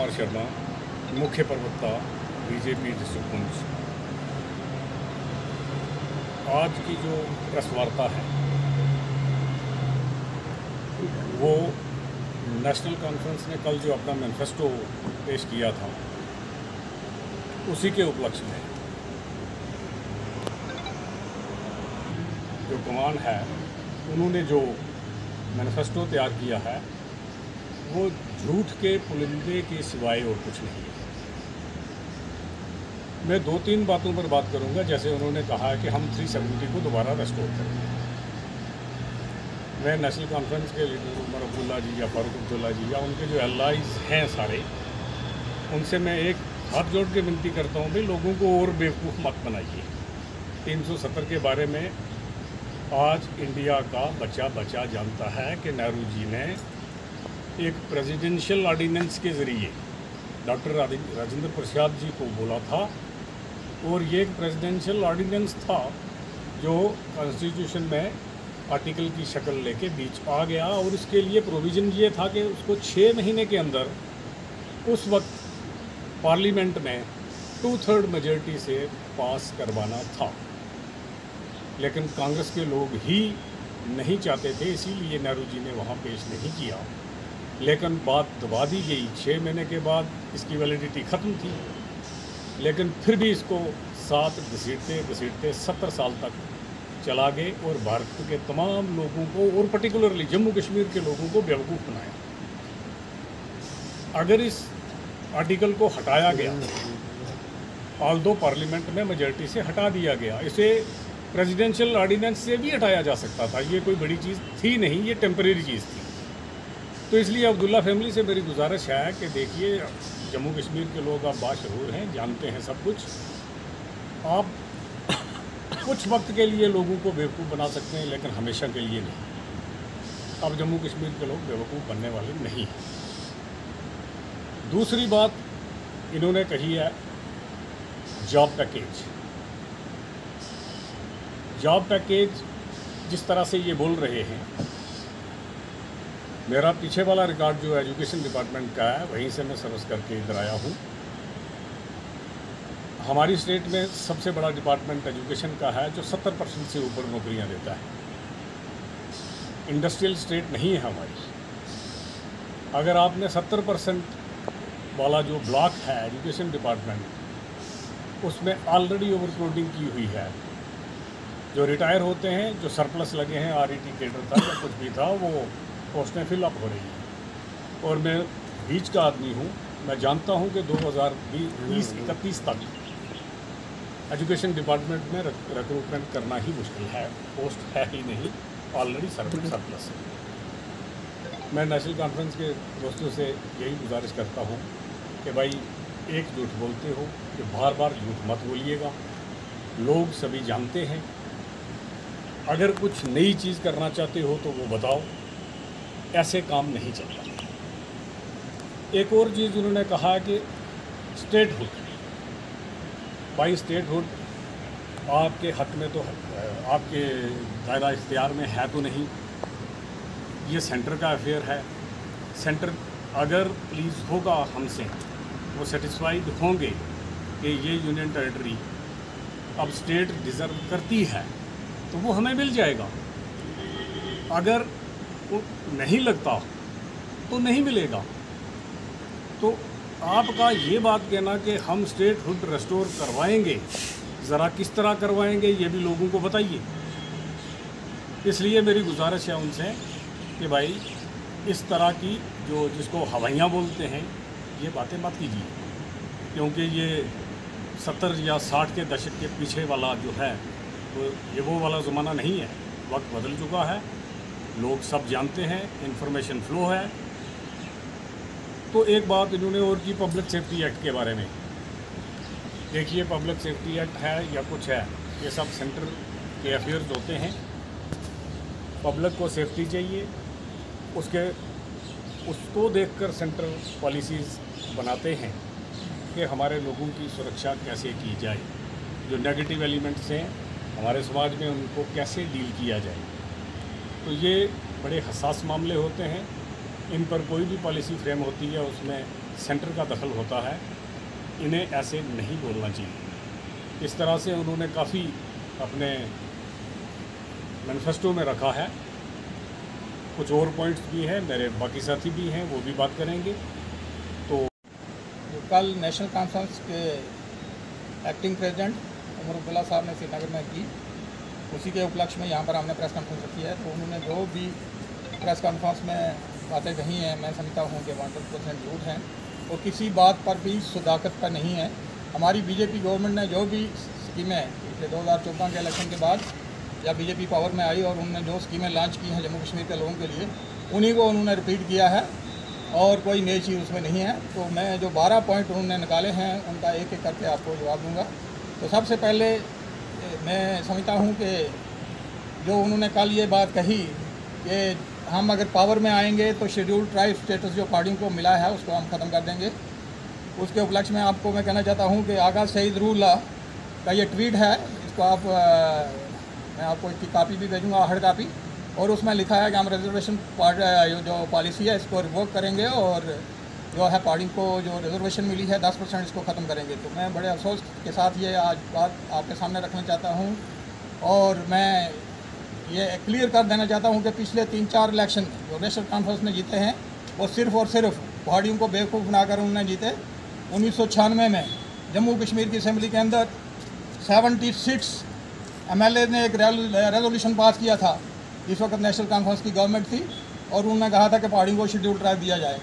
कुमार शर्मा, मुख्य प्रवक्ता BJP district Poonch. आज की जो प्रेस वार्ता है वो नेशनल कॉन्फ्रेंस ने कल जो अपना मैनिफेस्टो पेश किया था उसी के उपलक्ष्य में जो कमान है उन्होंने जो मैनिफेस्टो तैयार किया है वो झूठ के पुलिंदे के सिवाय और कुछ नहीं है। मैं 2-3 बातों पर बात करूंगा। जैसे उन्होंने कहा कि हम 370 को दोबारा रेस्टोर करेंगे। मैं नेशनल कॉन्फ्रेंस के लीडर उमर अब्दुल्ला जी या फारूक अब्दुल्ला जी या उनके जो एलाइज हैं सारे, उनसे मैं एक हाथ जोड़ के विनती करता हूँ भाई लोगों को और बेवकूफ़ मत बनाइए। 370 के बारे में आज इंडिया का बच्चा बच्चा जानता है कि नेहरू जी ने एक प्रेसिडेंशियल ऑर्डिनेंस के ज़रिए डॉक्टर राजेंद्र प्रसाद जी को बोला था, और ये एक प्रेसिडेंशियल ऑर्डिनेंस था जो कॉन्स्टिट्यूशन में आर्टिकल की शक्ल लेके बीच आ गया। और इसके लिए प्रोविज़न ये था कि उसको 6 महीने के अंदर उस वक्त पार्लियामेंट में 2/3 मेजॉरिटी से पास करवाना था, लेकिन कांग्रेस के लोग ही नहीं चाहते थे, इसीलिए नेहरू जी ने वहाँ पेश नहीं किया। लेकिन बात दबा दी गई। 6 महीने के बाद इसकी वैलिडिटी ख़त्म थी, लेकिन फिर भी इसको साथ घसीटते घसीटते 70 साल तक चला गए और भारत के तमाम लोगों को और पर्टिकुलरली जम्मू कश्मीर के लोगों को बेवकूफ़ बनाया। अगर इस आर्टिकल को हटाया गया, ऑल्दो पार्लियामेंट में मेजॉरिटी से हटा दिया गया, इसे प्रेसिडेंशियल ऑर्डिनेंस से भी हटाया जा सकता था। ये कोई बड़ी चीज़ थी नहीं, ये टेम्परेरी चीज़ थी। तो इसलिए अब्दुल्ला फैमिली से मेरी गुजारिश है कि देखिए, जम्मू कश्मीर के लोग आप बाशऊर हैं, जानते हैं सब कुछ। आप कुछ वक्त के लिए लोगों को बेवकूफ़ बना सकते हैं, लेकिन हमेशा के लिए नहीं। अब जम्मू कश्मीर के लोग बेवकूफ़ बनने वाले नहीं हैं। दूसरी बात इन्होंने कही है जॉब पैकेज। जॉब पैकेज जिस तरह से ये बोल रहे हैं, मेरा पीछे वाला रिकॉर्ड जो एजुकेशन डिपार्टमेंट का है वहीं से मैं सर्विस करके इधर आया हूँ। हमारी स्टेट में सबसे बड़ा डिपार्टमेंट एजुकेशन का है जो 70% से ऊपर नौकरियाँ देता है। इंडस्ट्रियल स्टेट नहीं है हमारी। अगर आपने 70% वाला जो ब्लॉक है एजुकेशन डिपार्टमेंट, उसमें ऑलरेडी ओवरक्राउडिंग की हुई है। जो रिटायर होते हैं, जो सरप्लस लगे हैं, RET कैडर था या कुछ भी था, वो पोस्टें फिलअप हो रही हैं। और मैं बीच का आदमी हूँ, मैं जानता हूँ कि 2020-31 तक एजुकेशन डिपार्टमेंट में रिक्रूटमेंट करना ही मुश्किल है। पोस्ट है ही नहीं, ऑलरेडी सरप्लस है। मैं नेशनल कॉन्फ्रेंस के दोस्तों से यही गुजारिश करता हूँ कि भाई एक झूठ बोलते हो कि बार बार झूठ मत बोलिएगा। लोग सभी जानते हैं। अगर कुछ नई चीज़ करना चाहते हो तो वो बताओ, ऐसे काम नहीं चलता। एक और चीज़ उन्होंने कहा कि स्टेटहुड, भाई स्टेटहुड आपके हक में तो आपके दायरा इख्तियार में है तो नहीं, ये सेंटर का अफेयर है। सेंटर अगर प्लीज़ होगा हमसे, वो सेटिस्फाइड होंगे कि ये यूनियन टेरिटरी अब स्टेट डिज़र्व करती है तो वो हमें मिल जाएगा। अगर नहीं लगता तो नहीं मिलेगा। तो आपका ये बात कहना कि हम स्टेटहुड रेस्टोर करवाएंगे, ज़रा किस तरह करवाएंगे ये भी लोगों को बताइए। इसलिए मेरी गुजारिश है उनसे कि भाई इस तरह की जो जिसको हवाइयाँ बोलते हैं ये बातें मत कीजिए, क्योंकि ये 70 या 60 के दशक के पीछे वाला जो है तो ये वो वाला ज़माना नहीं है। वक्त बदल चुका है, लोग सब जानते हैं, इंफॉर्मेशन फ्लो है। तो एक बात इन्होंने और की पब्लिक सेफ्टी एक्ट के बारे में। देखिए, पब्लिक सेफ्टी एक्ट है या कुछ है, ये सब सेंटर के अफेयर्स होते हैं। पब्लिक को सेफ्टी चाहिए, उसको देखकर सेंटर पॉलिसीज़ बनाते हैं कि हमारे लोगों की सुरक्षा कैसे की जाए। जो नेगेटिव एलिमेंट्स हैं हमारे समाज में, उनको कैसे डील किया जाए। तो ये बड़े हसास मामले होते हैं, इन पर कोई भी पॉलिसी फ्रेम होती है उसमें सेंटर का दखल होता है, इन्हें ऐसे नहीं बोलना चाहिए। इस तरह से उन्होंने काफ़ी अपने मैनिफेस्टो में रखा है। कुछ और पॉइंट्स भी हैं, मेरे बाकी साथी भी हैं, वो भी बात करेंगे। तो कल नेशनल कॉन्फ्रेंस के एक्टिंग प्रेसिडेंट उमर अब्दुल्ला साहब ने श्रीनगर में की, उसी के उपलक्ष्य में यहाँ पर हमने प्रेस कॉन्फ्रेंस रखी है। तो उन्होंने जो भी प्रेस कॉन्फ्रेंस में बातें कही हैं, मैं समझता हूँ कि 100% झूठ हैं और किसी बात पर भी सदाकत पर नहीं है। हमारी बीजेपी गवर्नमेंट ने जो भी स्कीमें पिछले 2014 के इलेक्शन के बाद जब बीजेपी पावर में आई और उन्होंने जो स्कीमें लॉन्च की हैं जम्मू कश्मीर के लोगों के लिए, उन्हीं को उन्होंने रिपीट किया है और कोई नई चीज़ उसमें नहीं है। तो मैं जो 12 पॉइंट उन्होंने निकाले हैं उनका एक एक करके आपको जवाब दूंगा। तो सबसे पहले मैं समझता हूं कि जो उन्होंने कल ये बात कही कि हम अगर पावर में आएंगे तो शेड्यूल्ड ट्राइब स्टेटस जो पार्टियों को मिला है उसको हम ख़त्म कर देंगे। उसके उपलक्ष्य में आपको मैं कहना चाहता हूँ कि आगा सईद रूल्ला का ये ट्वीट है, इसको आप मैं आपको इसकी कापी भी भेजूँगा, हार्ड कापी, और उसमें लिखा है कि हम रिजर्वेशन जो पॉलिसी है इसको रिवोक करेंगे और जो है पार्टी को जो रिजर्वेशन मिली है 10% इसको ख़त्म करेंगे। तो मैं बड़े अफसोस के साथ ये आज बात आपके सामने रखना चाहता हूँ और मैं ये क्लियर कर देना चाहता हूँ कि पिछले 3-4 इलेक्शन जो नेशनल कॉन्फ्रेंस ने जीते हैं वो सिर्फ़ और सिर्फ पहाड़ियों को बेवकूफ़ बनाकर उन्होंने जीते। 1996 में जम्मू कश्मीर की असम्बली के अंदर 76 MLA ने एक रेजोल्यूशन पास किया था। इस वक्त नेशनल कॉन्फ्रेंस की गवर्नमेंट थी और उन्होंने कहा था कि पहाड़ियों को शेड्यूल ट्राइब दिया जाए।